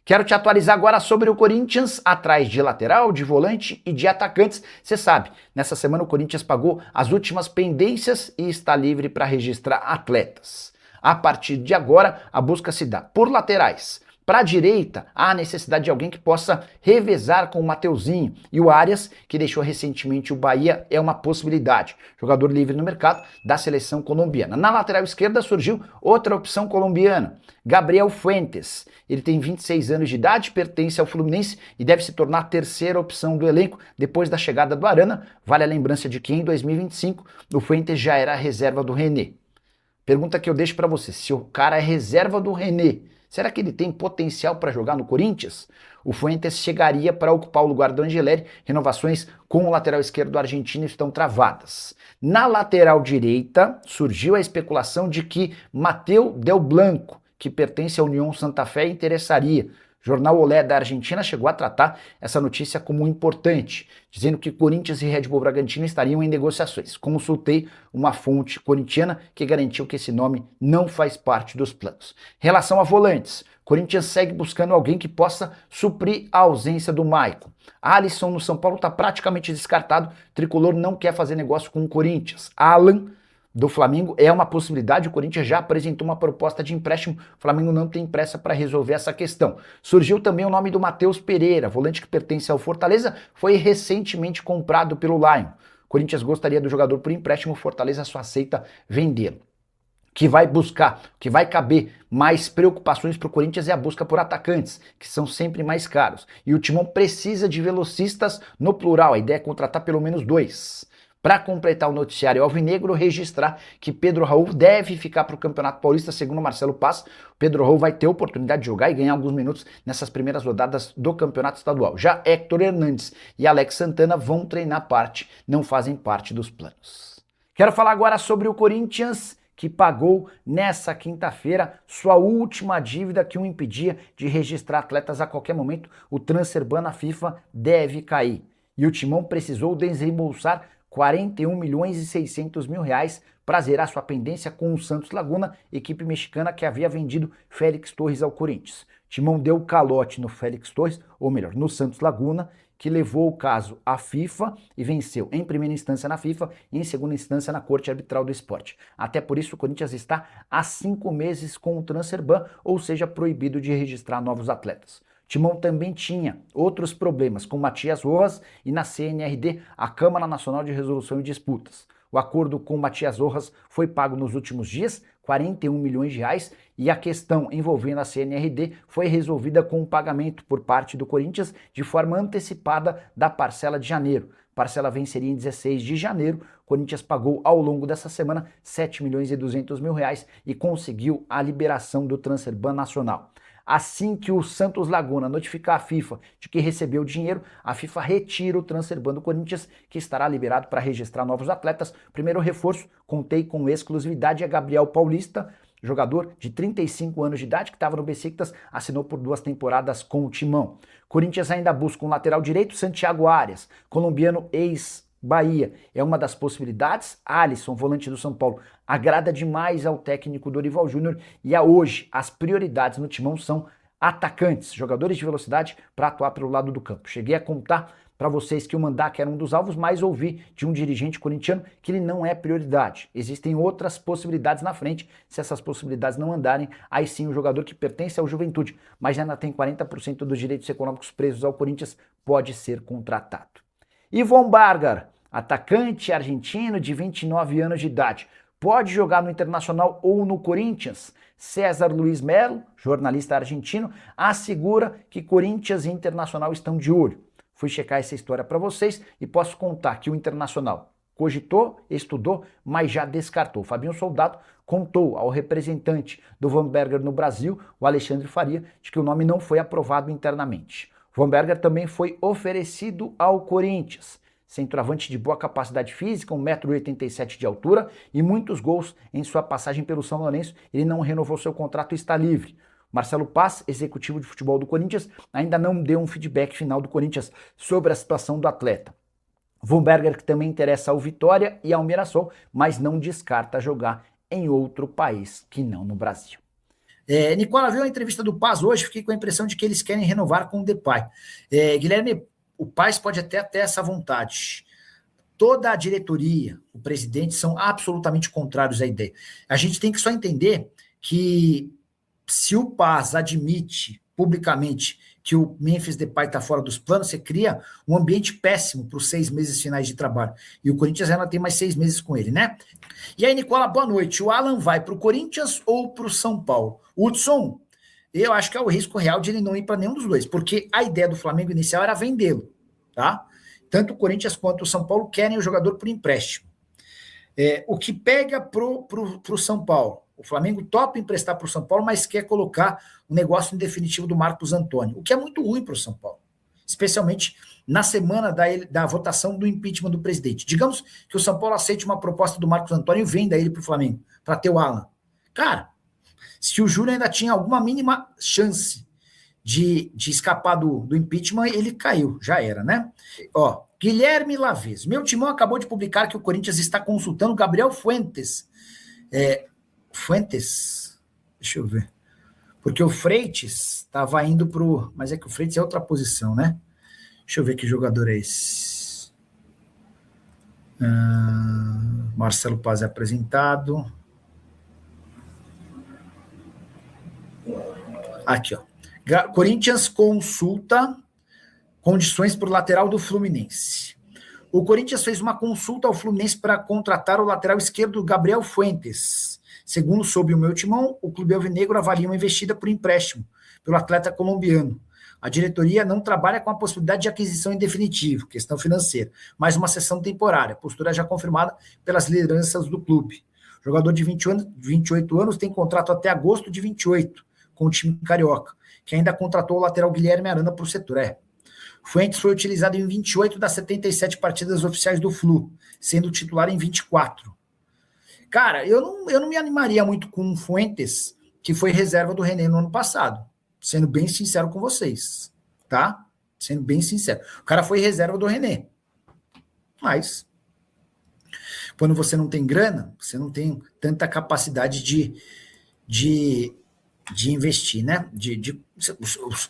Quero te atualizar agora sobre o Corinthians, atrás de lateral, de volante e de atacantes. Você sabe, nessa semana o Corinthians pagou as últimas pendências e está livre para registrar atletas. A partir de agora, a busca se dá por laterais. Para a direita, há a necessidade de alguém que possa revezar com o Mateuzinho. E o Arias, que deixou recentemente o Bahia, é uma possibilidade. Jogador livre no mercado da seleção colombiana. Na lateral esquerda surgiu outra opção colombiana. Gabriel Fuentes. Ele tem 26 anos de idade, pertence ao Fluminense e deve se tornar a terceira opção do elenco depois da chegada do Arana. Vale a lembrança de que em 2025 o Fuentes já era a reserva do René. Pergunta que eu deixo para você, se o cara é reserva do René, será que ele tem potencial para jogar no Corinthians? O Fuentes chegaria para ocupar o lugar do Angeleri. Renovações com o lateral esquerdo argentino estão travadas. Na lateral direita, surgiu a especulação de que Mateu Del Blanco, que pertence à União Santa Fé, interessaria. O jornal Olé da Argentina chegou a tratar essa notícia como importante, dizendo que Corinthians e Red Bull Bragantino estariam em negociações. Consultei uma fonte corintiana que garantiu que esse nome não faz parte dos planos. Em relação a volantes, Corinthians segue buscando alguém que possa suprir a ausência do Maicon. Alisson no São Paulo está praticamente descartado, o tricolor não quer fazer negócio com o Corinthians. Alan do Flamengo é uma possibilidade, o Corinthians já apresentou uma proposta de empréstimo, o Flamengo não tem pressa para resolver essa questão. Surgiu também o nome do Matheus Pereira, volante que pertence ao Fortaleza, foi recentemente comprado pelo Lion. O Corinthians gostaria do jogador por empréstimo, o Fortaleza só aceita vendê-lo. Que vai buscar, que vai caber mais preocupações para o Corinthians é a busca por atacantes, que são sempre mais caros. E o Timão precisa de velocistas no plural, a ideia é contratar pelo menos 2. Para completar o noticiário alvinegro, registrar que Pedro Raul deve ficar para o Campeonato Paulista, segundo Marcelo Paz. Pedro Raul vai ter oportunidade de jogar e ganhar alguns minutos nessas primeiras rodadas do Campeonato Estadual. Já Héctor Hernandes e Alex Santana vão treinar parte, não fazem parte dos planos. Quero falar agora sobre o Corinthians, que pagou nessa quinta-feira sua última dívida que o impedia de registrar atletas a qualquer momento. O transfer ban na FIFA deve cair. E o Timão precisou desembolsar 41 milhões e 600 mil reais para zerar sua pendência com o Santos Laguna, equipe mexicana que havia vendido Félix Torres ao Corinthians. Timão deu calote no Félix Torres, ou melhor, no Santos Laguna, que levou o caso à FIFA e venceu em primeira instância na FIFA e em segunda instância na Corte Arbitral do Esporte. Até por isso o Corinthians está há 5 meses com o transfer ban, ou seja, proibido de registrar novos atletas. Timão também tinha outros problemas com Matias Rojas e na CNRD, a Câmara Nacional de Resolução e Disputas. O acordo com Matias Rojas foi pago nos últimos dias, 41 milhões de reais, e a questão envolvendo a CNRD foi resolvida com o pagamento por parte do Corinthians de forma antecipada da parcela de janeiro. A parcela venceria em 16 de janeiro. O Corinthians pagou ao longo dessa semana 7 milhões e 200 mil reais e conseguiu a liberação do transfer ban nacional. Assim que o Santos Laguna notificar a FIFA de que recebeu o dinheiro, a FIFA retira o transfer ban do Corinthians, que estará liberado para registrar novos atletas. Primeiro reforço, contei com exclusividade, é Gabriel Paulista, jogador de 35 anos de idade, que estava no Besiktas, assinou por 2 temporadas com o Timão. Corinthians ainda busca um lateral direito, Santiago Arias, colombiano ex-Bahia. É uma das possibilidades. Alisson, volante do São Paulo, agrada demais ao técnico Dorival Júnior e hoje as prioridades no Timão são atacantes, jogadores de velocidade para atuar pelo lado do campo. Cheguei a contar para vocês que o Mandaca era um dos alvos, mas ouvi de um dirigente corintiano que ele não é prioridade. Existem outras possibilidades na frente. Se essas possibilidades não andarem, aí sim o jogador que pertence ao Juventude, mas ainda tem 40% dos direitos econômicos presos ao Corinthians, pode ser contratado. Yvon Bargar, atacante argentino de 29 anos de idade, pode jogar no Internacional ou no Corinthians? César Luiz Melo, jornalista argentino, assegura que Corinthians e Internacional estão de olho. Fui checar essa história para vocês e posso contar que o Internacional cogitou, estudou, mas já descartou. Fabinho Soldado contou ao representante do Vanberger no Brasil, o Alexandre Faria, de que o nome não foi aprovado internamente. O Vanberger também foi oferecido ao Corinthians. Centroavante de boa capacidade física, 1,87 m de altura e muitos gols em sua passagem pelo São Lourenço, ele não renovou seu contrato e está livre. Marcelo Paz, executivo de futebol do Corinthians, ainda não deu um feedback final do Corinthians sobre a situação do atleta. Vanberger, que também interessa ao Vitória e ao Mirassol, mas não descarta jogar em outro país que não no Brasil. Nicola, viu a entrevista do Paz hoje? Fiquei com a impressão de que eles querem renovar com o Depay. Guilherme, o Paz pode até ter essa vontade. Toda a diretoria, o presidente, são absolutamente contrários à ideia. A gente tem que só entender que se o Paz admite publicamente que o Memphis Depay está fora dos planos, você cria um ambiente péssimo para os 6 meses finais de trabalho. E o Corinthians ainda tem mais 6 meses com ele, né? E aí, Nicola, boa noite. O Alan vai para o Corinthians ou para o São Paulo? Hudson, eu acho que é o risco real de ele não ir para nenhum dos dois, porque a ideia do Flamengo inicial era vendê-lo, tá? Tanto o Corinthians quanto o São Paulo querem o jogador por empréstimo. O que pega pro São Paulo? O Flamengo topa emprestar para o São Paulo, mas quer colocar o negócio em definitivo do Marcos Antônio, o que é muito ruim para o São Paulo, especialmente na semana da votação do impeachment do presidente. Digamos que o São Paulo aceite uma proposta do Marcos Antônio e venda ele para o Flamengo, para ter o Alan. Cara, se o Júlio ainda tinha alguma mínima chance de escapar do impeachment, ele caiu, já era, né? Guilherme Lavez, meu timão acabou de publicar que o Corinthians está consultando Gabriel Fuentes. Fuentes? Deixa eu ver. Porque o Freitas estava indo pro... Mas é que o Freitas é outra posição, né? Deixa eu ver que jogador é esse. Marcelo Paz é apresentado. Aqui, ó. Corinthians consulta condições para o lateral do Fluminense. O Corinthians fez uma consulta ao Fluminense para contratar o lateral esquerdo Gabriel Fuentes. Segundo soube o meu timão, o clube alvinegro avalia uma investida por empréstimo pelo atleta colombiano. A diretoria não trabalha com a possibilidade de aquisição em definitivo, questão financeira, mas uma cessão temporária, postura já confirmada pelas lideranças do clube. O jogador de 28 anos tem contrato até agosto de 28 com o time carioca, que ainda contratou o lateral Guilherme Arana para o setor. Fuentes foi utilizado em 28 das 77 partidas oficiais do Flu, sendo titular em 24. Cara, eu não me animaria muito com o Fuentes, que foi reserva do René no ano passado, sendo bem sincero com vocês, tá? Sendo bem sincero. O cara foi reserva do René. Mas, quando você não tem grana, você não tem tanta capacidade de investir, né?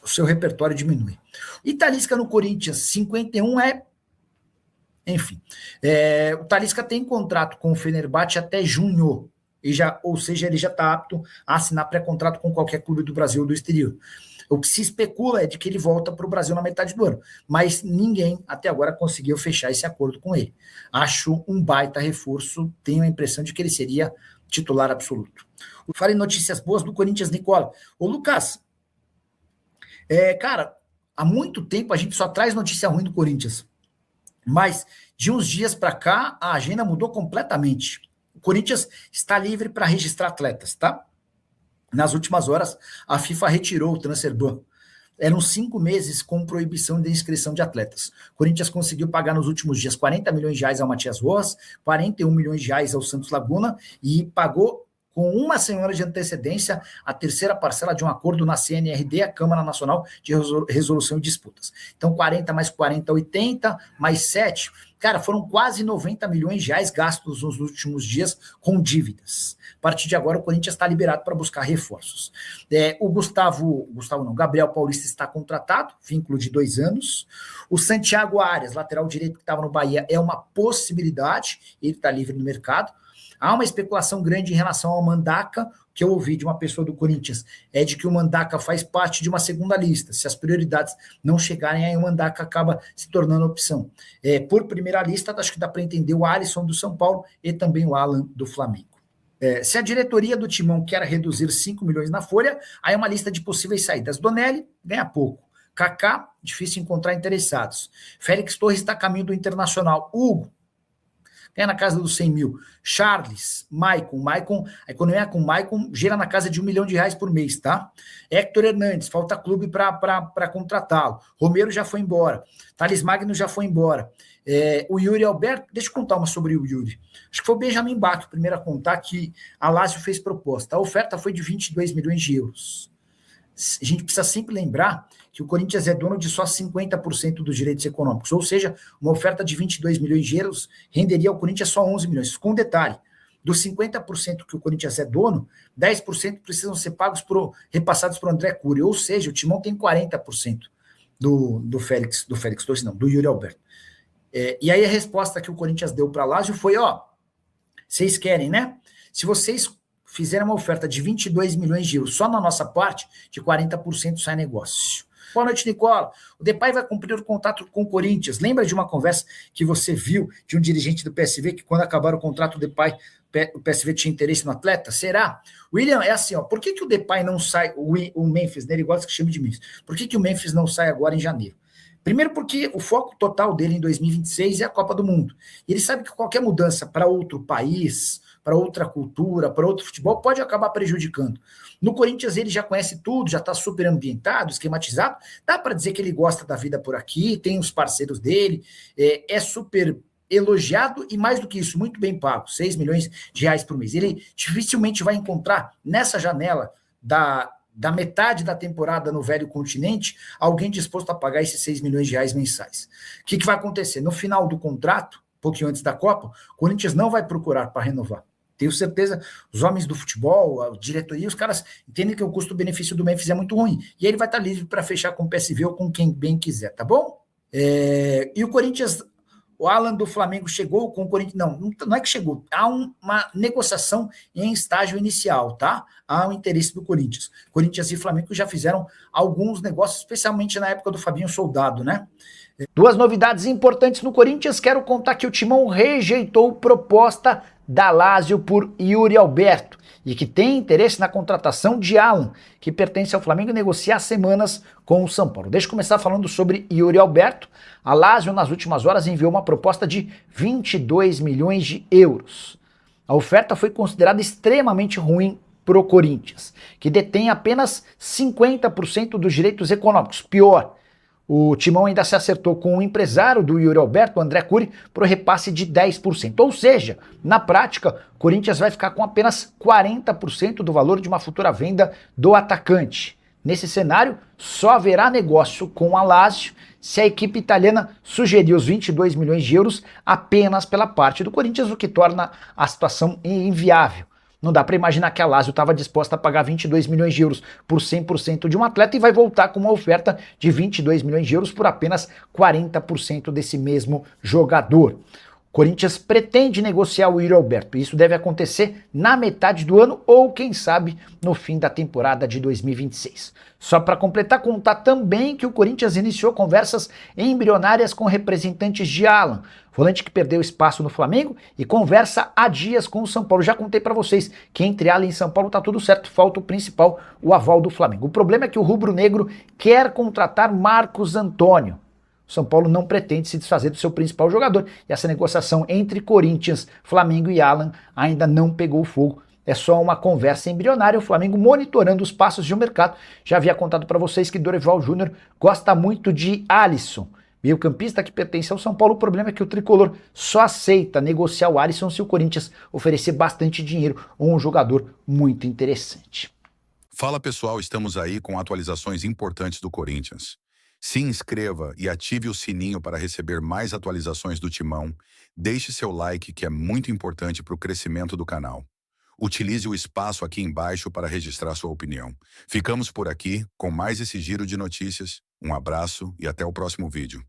O seu repertório diminui. Talisca no Corinthians, 51 Enfim. O Talisca tem contrato com o Fenerbahçe até junho, ou seja, ele já está apto a assinar pré-contrato com qualquer clube do Brasil ou do exterior. O que se especula é de que ele volta para o Brasil na metade do ano, mas ninguém até agora conseguiu fechar esse acordo com ele. Acho um baita reforço, tenho a impressão de que ele seria titular absoluto. Fale notícias boas do Corinthians, Nicola. Ô, Lucas, cara, há muito tempo a gente só traz notícia ruim do Corinthians, mas de uns dias para cá a agenda mudou completamente. O Corinthians está livre para registrar atletas, tá? Nas últimas horas, a FIFA retirou o transfer ban. Eram 5 meses com proibição de inscrição de atletas. O Corinthians conseguiu pagar nos últimos dias 40 milhões de reais ao Matias Rojas, 41 milhões de reais ao Santos Laguna e pagou com uma semana de antecedência a terceira parcela de um acordo na CNRD, a Câmara Nacional de Resolução de Disputas. Então, 40 mais 40, 80, mais 7, cara, foram quase 90 milhões de reais gastos nos últimos dias com dívidas. A partir de agora, o Corinthians está liberado para buscar reforços. Gabriel Paulista está contratado, vínculo de 2 anos. O Santiago Arias, lateral direito que estava no Bahia, é uma possibilidade, ele está livre no mercado. Há uma especulação grande em relação ao Mandaca, que eu ouvi de uma pessoa do Corinthians, é de que o Mandaca faz parte de uma segunda lista. Se as prioridades não chegarem, aí o Mandaca acaba se tornando opção. Por primeira lista, acho que dá para entender o Alisson do São Paulo e também o Alan do Flamengo. Se a diretoria do Timão quer reduzir 5 milhões na folha, aí é uma lista de possíveis saídas. Donelli ganha pouco. Kaká, difícil encontrar interessados. Félix Torres está a caminho do Internacional. Hugo, ganha na casa dos 100 mil. Charles, Maicon, a economia com Maicon gira na casa de R$1 milhão por mês, tá? Héctor Hernandes, falta clube para contratá-lo. Romero já foi embora. Thales Magno já foi embora. O Yuri Alberto, deixa eu contar uma sobre o Yuri. Acho que foi o Benjamin Bach, o primeiro a contar que a Lazio fez proposta. A oferta foi de 22 milhões de euros. A gente precisa sempre lembrar que o Corinthians é dono de só 50% dos direitos econômicos, ou seja, uma oferta de 22 milhões de euros renderia ao Corinthians só 11 milhões, com detalhe, dos 50% que o Corinthians é dono, 10% precisam ser pagos repassados para o André Cury, ou seja, o Timão tem 40% do Félix Torres, não, do Yuri Alberto. E aí a resposta que o Corinthians deu para a Lazio foi, vocês querem, né? Se vocês fizerem uma oferta de 22 milhões de euros só na nossa parte, de 40% sai negócio. Boa noite, Nicola. O Depay vai cumprir o contrato com o Corinthians. Lembra de uma conversa que você viu de um dirigente do PSV que quando acabar o contrato, o PSV tinha interesse no atleta? Será? William, é assim, por que o Depay não sai, o Memphis, né? Ele gosta que chame de Memphis. Por que o Memphis não sai agora em janeiro? Primeiro porque o foco total dele em 2026 é a Copa do Mundo. E ele sabe que qualquer mudança para outro país, para outra cultura, para outro futebol, pode acabar prejudicando. No Corinthians ele já conhece tudo, já está super ambientado, esquematizado. Dá para dizer que ele gosta da vida por aqui, tem os parceiros dele, é super elogiado e mais do que isso, muito bem pago, 6 milhões de reais por mês. Ele dificilmente vai encontrar nessa janela da metade da temporada no velho continente, alguém disposto a pagar esses 6 milhões de reais mensais. O que vai acontecer? No final do contrato, um pouquinho antes da Copa, o Corinthians não vai procurar para renovar. Tenho certeza, os homens do futebol, a diretoria, os caras entendem que o custo-benefício do Memphis é muito ruim. E aí ele vai estar livre para fechar com o PSV ou com quem bem quiser, tá bom? E o Corinthians, o Alan do Flamengo chegou com o Corinthians. Não é que chegou. Há uma negociação em estágio inicial, tá? Há um interesse do Corinthians. Corinthians e Flamengo já fizeram alguns negócios, especialmente na época do Fabinho Soldado, né? Duas novidades importantes no Corinthians. Quero contar que o Timão rejeitou proposta da Lazio por Yuri Alberto e que tem interesse na contratação de Alan, que pertence ao Flamengo e negocia há semanas com o São Paulo. Deixa eu começar falando sobre Yuri Alberto. A Lazio, nas últimas horas, enviou uma proposta de 22 milhões de euros. A oferta foi considerada extremamente ruim para o Corinthians, que detém apenas 50% dos direitos econômicos. Pior, o Timão ainda se acertou com o empresário do Yuri Alberto, André Cury, para o repasse de 10%. Ou seja, na prática, o Corinthians vai ficar com apenas 40% do valor de uma futura venda do atacante. Nesse cenário, só haverá negócio com a Lazio se a equipe italiana sugerir os 22 milhões de euros apenas pela parte do Corinthians, o que torna a situação inviável. Não dá para imaginar que a Lazio estava disposta a pagar 22 milhões de euros por 100% de um atleta e vai voltar com uma oferta de 22 milhões de euros por apenas 40% desse mesmo jogador. O Corinthians pretende negociar o Yuri Alberto e isso deve acontecer na metade do ano ou, quem sabe, no fim da temporada de 2026. Só para completar, contar também que o Corinthians iniciou conversas embrionárias com representantes de Alan, volante que perdeu espaço no Flamengo e conversa há dias com o São Paulo. Já contei para vocês que entre Alan e São Paulo tá tudo certo, falta o principal, o aval do Flamengo. O problema é que o rubro-negro quer contratar Marcos Antônio. O São Paulo não pretende se desfazer do seu principal jogador e essa negociação entre Corinthians, Flamengo e Alan ainda não pegou fogo. É só uma conversa embrionária, o Flamengo monitorando os passos de um mercado. Já havia contado para vocês que Dorival Júnior gosta muito de Alisson, meio-campista que pertence ao São Paulo. O problema é que o tricolor só aceita negociar o Alisson se o Corinthians oferecer bastante dinheiro ou um jogador muito interessante. Fala pessoal, estamos aí com atualizações importantes do Corinthians. Se inscreva e ative o sininho para receber mais atualizações do Timão. Deixe seu like, que é muito importante para o crescimento do canal. Utilize o espaço aqui embaixo para registrar sua opinião. Ficamos por aqui com mais esse giro de notícias. Um abraço e até o próximo vídeo.